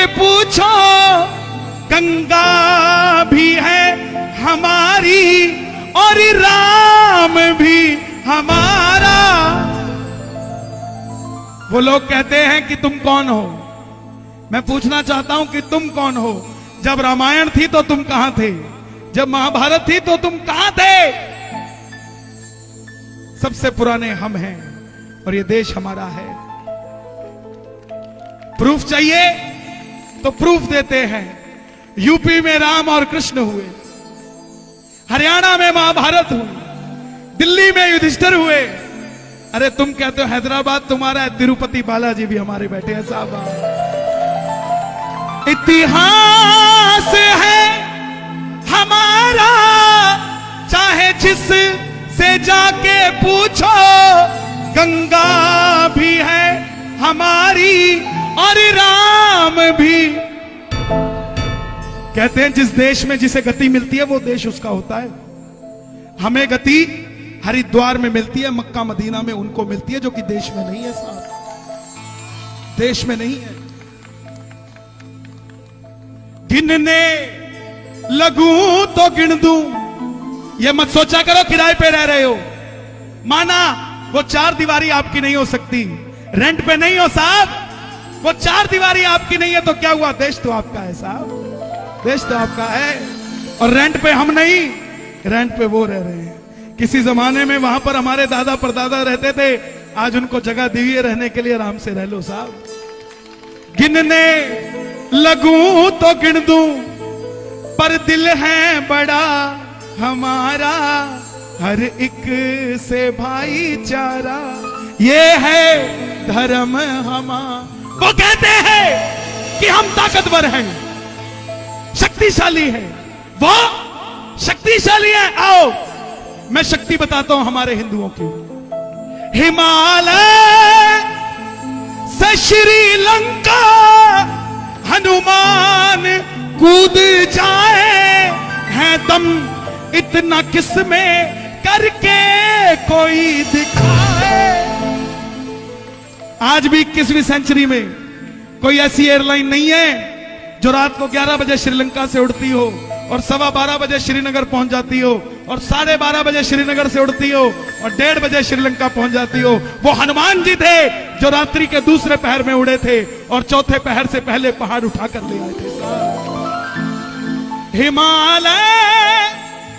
पूछो, गंगा भी है हमारी और राम भी हमारा। वो लोग कहते हैं कि तुम कौन हो। मैं पूछना चाहता हूं कि तुम कौन हो। जब रामायण थी तो तुम कहां थे? जब महाभारत थी तो तुम कहां थे? सबसे पुराने हम हैं और ये देश हमारा है। प्रूफ चाहिए तो प्रूफ देते हैं। यूपी में राम और कृष्ण हुए, हरियाणा में महाभारत हुई, दिल्ली में युधिष्ठिर हुए। अरे तुम कहते हो हैदराबाद तुम्हारा है, तिरुपति बालाजी भी हमारे बैठे हैं साहब। इतिहास है हमारा, चाहे जिस से जाके पूछो, गंगा भी है हमारी और राम भी। कहते हैं जिस देश में जिसे गति मिलती है वो देश उसका होता है। हमें गति हरिद्वार में मिलती है, मक्का मदीना में उनको मिलती है जो कि देश में नहीं है साहब, देश में नहीं है। गिनने लगूं तो गिन दूं, ये मत सोचा करो किराए पे रह रहे हो। माना वो चार दीवारी आपकी नहीं हो सकती, रेंट पे नहीं हो साहब, वो चार दीवारी आपकी नहीं है तो क्या हुआ? देश तो आपका है साहब, देश तो आपका है। और रेंट पे हम नहीं, रेंट पे वो रह रहे हैं। किसी जमाने में वहां पर हमारे दादा परदादा रहते थे, आज उनको जगह दी है रहने के लिए, आराम से रह लो साहब। गिनने लगूं तो गिन दूं, पर दिल है बड़ा हमारा, हर एक से भाईचारा, ये है धर्म हमारा। वो कहते हैं कि हम ताकतवर हैं, शक्तिशाली हैं, वो शक्तिशाली है। आओ मैं शक्ति बताता हूं हमारे हिंदुओं की। हिमालय से श्रीलंका हनुमान कूद जाए, है दम इतना किसमें करके कोई दिखाए। आज भी 21वीं सेंचुरी में कोई ऐसी एयरलाइन नहीं है जो रात को 11 बजे श्रीलंका से उड़ती हो और 12:15 बजे श्रीनगर पहुंच जाती हो और 12:30 बजे श्रीनगर से उड़ती हो और 1:30 बजे श्रीलंका पहुंच जाती हो। वो हनुमान जी थे जो रात्रि के दूसरे पहर में उड़े थे और चौथे पहर से पहले पहाड़ उठाकर ले आए थे। हिमालय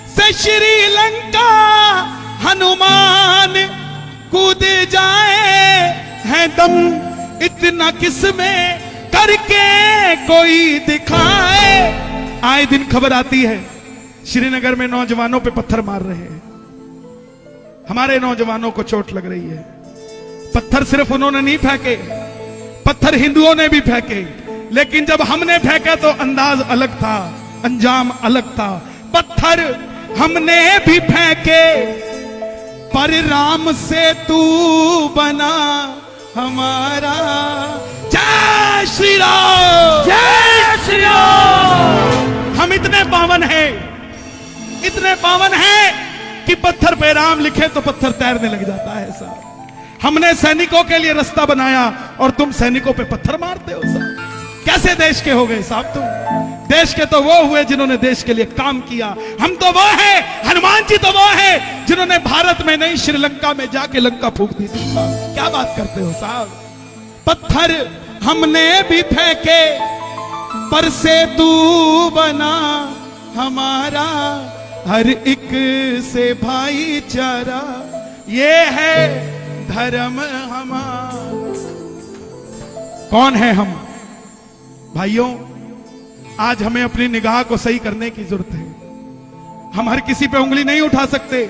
से श्रीलंका हनुमान कूद जाए, है दम इतना किसमें करके कोई दिखाए। आए दिन खबर आती है श्रीनगर में नौजवानों पे पत्थर मार रहे हैं, हमारे नौजवानों को चोट लग रही है। पत्थर सिर्फ उन्होंने नहीं फेंके, पत्थर हिंदुओं ने भी फेंके, लेकिन जब हमने फेंका तो अंदाज अलग था, अंजाम अलग था। पत्थर हमने भी फेंके पर राम से तू बना हमारा। जय श्री राम, जय श्री राम। हम इतने पावन हैं, इतने पावन हैं कि पत्थर पे राम लिखे तो पत्थर तैरने लग जाता है साहब। हमने सैनिकों के लिए रास्ता बनाया और तुम सैनिकों पे पत्थर मारते हो साहब। कैसे देश के हो गए साहब तुम? देश के तो वो हुए जिन्होंने देश के लिए काम किया। हम तो वो हैं, हनुमान जी तो वो हैं जिन्होंने भारत में नहीं श्रीलंका में जाके लंका फूंक दी थी। क्या बात करते हो साहब? पत्थर हमने भी फेंके पर से तू बना हमारा, हर एक से भाईचारा, ये है धर्म हमारा। कौन है हम भाइयों? आज हमें अपनी निगाह को सही करने की जरूरत है। हम हर किसी पे उंगली नहीं उठा सकते,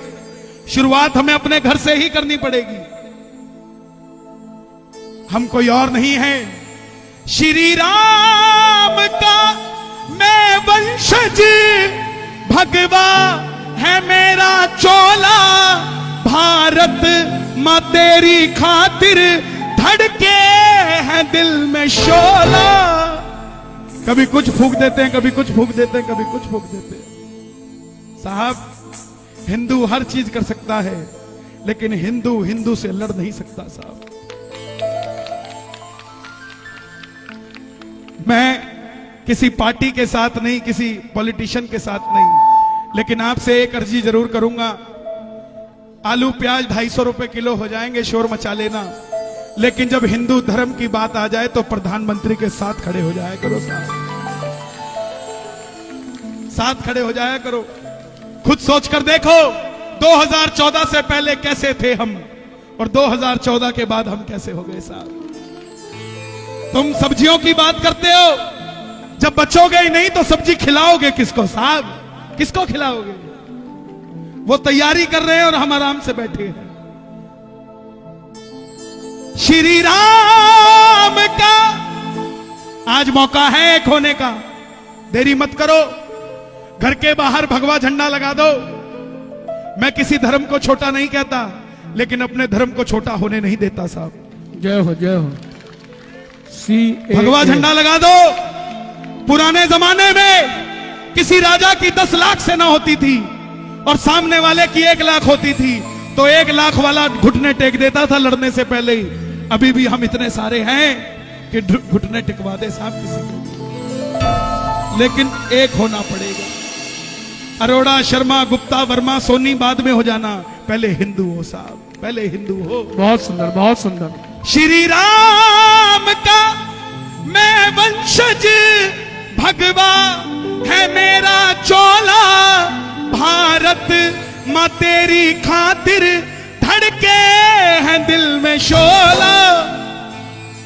शुरुआत हमें अपने घर से ही करनी पड़ेगी। हम कोई और नहीं है, श्री राम का मैं वंशज, भगवा है मेरा चोला, भारत मां तेरी खातिर धड़के है दिल में शोला। कभी कुछ फूंक देते हैं, कभी कुछ फूंक देते हैं, कभी कुछ फूंक देते हैं साहब। हिंदू हर चीज कर सकता है, लेकिन हिंदू हिंदू से लड़ नहीं सकता साहब। मैं किसी पार्टी के साथ नहीं, किसी पॉलिटिशियन के साथ नहीं, लेकिन आपसे एक अर्जी जरूर करूंगा। आलू प्याज 250 रुपए किलो हो जाएंगे, शोर मचा लेना, लेकिन जब हिंदू धर्म की बात आ जाए तो प्रधानमंत्री के साथ खड़े हो जाया करो साहब, साथ खड़े हो जाया करो। खुद सोच कर देखो 2014 से पहले कैसे थे हम और 2014 के बाद हम कैसे हो गए साहब। तुम सब्जियों की बात करते हो, जब बचोगे ही नहीं तो सब्जी खिलाओगे किसको साहब, किसको खिलाओगे? वो तैयारी कर रहे हैं और हम आराम से बैठे हैं। श्री राम का आज मौका है एक होने का, देरी मत करो। घर के बाहर भगवा झंडा लगा दो। मैं किसी धर्म को छोटा नहीं कहता, लेकिन अपने धर्म को छोटा होने नहीं देता साहब। जय हो, जय हो। भगवा झंडा लगा दो। पुराने जमाने में किसी राजा की 10 लाख सेना होती थी और सामने वाले की 1 लाख होती थी, तो 1 लाख वाला घुटने टेक देता था लड़ने से पहले ही। अभी भी हम इतने सारे हैं कि घुटने टिकवा दे साहब किसी को, लेकिन एक होना पड़ेगा। अरोड़ा, शर्मा, गुप्ता, वर्मा, सोनी बाद में हो जाना, पहले हिंदू हो साहब, पहले हिंदू हो। बहुत सुंदर, बहुत सुंदर। श्री राम का मैं वंशज, भगवा है मेरा चोला, भारत मां तेरी खातिर धड़के हैं दिल में शोला,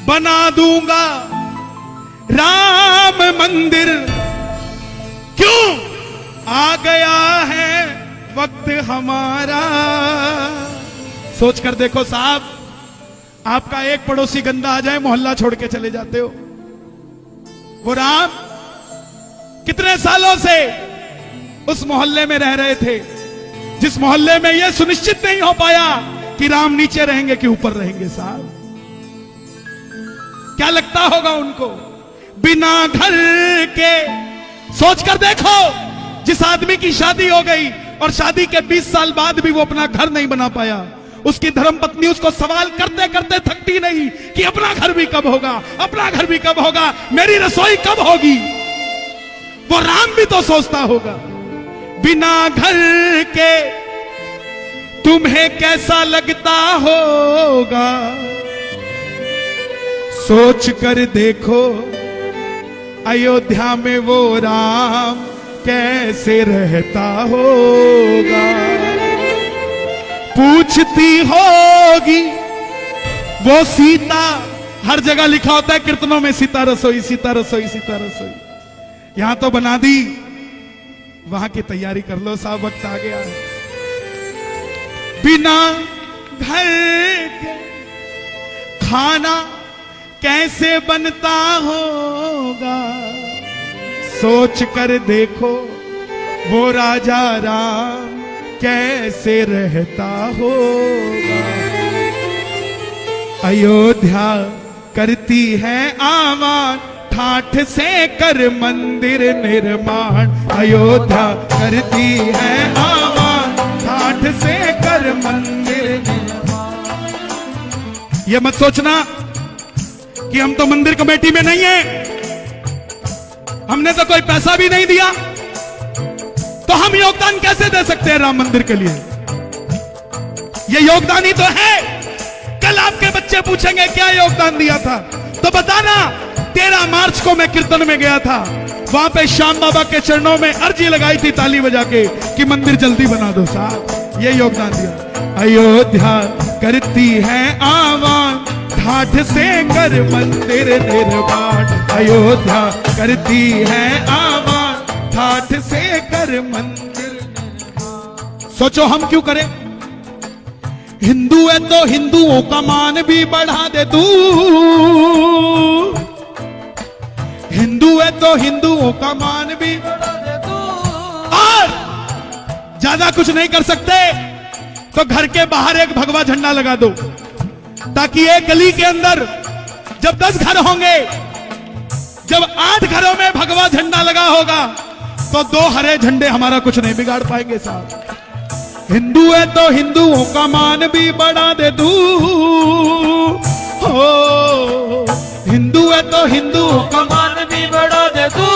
बना दूंगा राम मंदिर, क्यों आ गया है वक्त हमारा। सोच कर देखो साहब, आपका एक पड़ोसी गंदा आ जाए, मोहल्ला छोड़ के चले जाते हो। वो राम कितने सालों से उस मोहल्ले में रह रहे थे, जिस मोहल्ले में यह सुनिश्चित नहीं हो पाया कि राम नीचे रहेंगे कि ऊपर रहेंगे साहब। क्या लगता होगा उनको? बिना घर के सोच कर देखो, जिस आदमी की शादी हो गई और शादी के 20 साल बाद भी वो अपना घर नहीं बना पाया, उसकी धर्मपत्नी उसको सवाल करते करते थकती नहीं कि अपना घर भी कब होगा, अपना घर भी कब होगा, मेरी रसोई कब होगी। वो राम भी तो सोचता होगा। बिना घर के तुम्हें कैसा लगता होगा, सोच कर देखो अयोध्या में वो राम कैसे रहता होगा। पूछती होगी वो सीता, हर जगह लिखा होता है कीर्तनों में, सीता रसोई, सीता रसोई, सीता रसोई। यहां तो बना दी, वहां की तैयारी कर लो साहब, वक्त आ गया है। बिना घर के खाना कैसे बनता होगा, सोच कर देखो वो राजा राम कैसे रहता होगा। अयोध्या करती है आवाज, ठाठ से कर मंदिर निर्माण। अयोध्या करती है आवाज, ठाठ से कर मंदिर निर्माण। ये मत सोचना कि हम तो मंदिर कमेटी में नहीं है, हमने तो कोई पैसा भी नहीं दिया, तो हम योगदान कैसे दे सकते हैं राम मंदिर के लिए? ये योगदान ही तो है। कल आपके बच्चे पूछेंगे क्या योगदान दिया था, तो बताना। 13 मार्च को मैं कीर्तन में गया था, वहां पे श्याम बाबा के चरणों में अर्जी लगाई थी ताली बजा के कि मंदिर जल्दी बना दो साहब। ये योगदान दिया। अयोध्या करती है आवाज, ठाठ से कर मंदिर निर्माण। अयोध्या करती है आवाज, ठाठ से कर मंदिर निर्माण। सोचो हम क्यों करें? हिंदू है तो हिंदुओं का मान भी बढ़ा दे तू, हिंदू है तो हिंदुओं का मान भी बढ़ा दे तू। और ज्यादा कुछ नहीं कर सकते तो घर के बाहर एक भगवा झंडा लगा दो, ताकि एक गली के अंदर जब 10 घर होंगे, जब 8 घरों में भगवा झंडा लगा होगा, तो 2 हरे झंडे हमारा कुछ नहीं बिगाड़ पाएंगे साहब। हिंदू है तो हिंदुओं का मान भी बढ़ा दे तू, हो हिंदू है तो हिंदुओं का मान भी बढ़ा दे तू।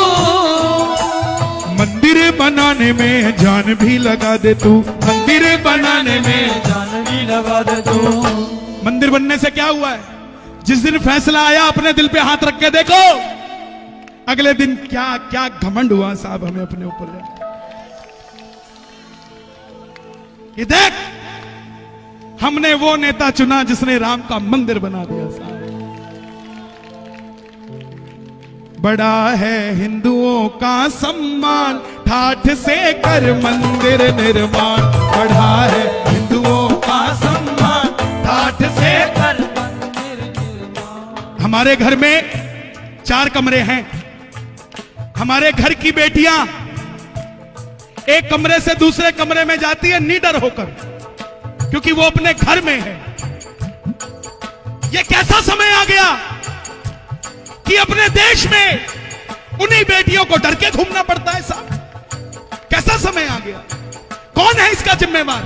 बनाने में जान भी लगा दे तू, मंदिर बनाने में जान भी लगा दे तू। मंदिर बनने से क्या हुआ है? जिस दिन फैसला आया अपने दिल पे हाथ रख के देखो, अगले दिन क्या क्या घमंड हुआ साहब हमें अपने ऊपर। ये देख, हमने वो नेता चुना जिसने राम का मंदिर बना दिया साहब। बड़ा है हिंदुओं का सम्मान, ठाठ से कर मंदिर निर्माण। बड़ा है हिंदुओं का सम्मान, ठाठ से कर मंदिर निर्माण। हमारे घर में 4 कमरे हैं। हमारे घर की बेटियां एक कमरे से दूसरे कमरे में जाती है निडर होकर, क्योंकि वो अपने घर में है। ये कैसा समय आ गया कि अपने देश में उन्हीं बेटियों को डर के घूमना पड़ता है साहब? कैसा समय आ गया? कौन है इसका जिम्मेवार?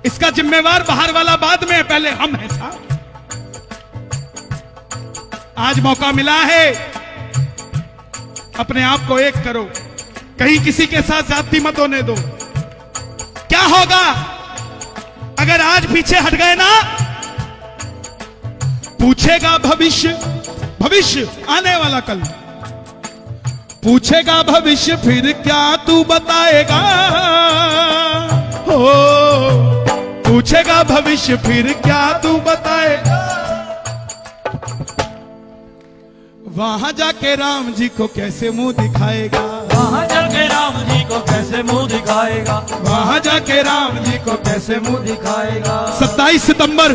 इसका जिम्मेवार बाहर वाला बाद में है, पहले हम हैं साहब। आज मौका मिला है, अपने आप को एक करो, कहीं किसी के साथ ज्यादती मत होने दो। क्या होगा अगर आज पीछे हट गए ना? पूछेगा भविष्य, भविष्य आने वाला कल पूछेगा भविष्य, फिर क्या तू बताएगा? हो पूछेगा भविष्य, फिर क्या तू बताएगा? वहां जाके राम जी को कैसे मुंह दिखाएगा? वहां जाके राम जी को कैसे मुंह दिखाएगा? वहां जाके राम जी को कैसे मुंह मुंह दिखाएगा? 27 सितंबर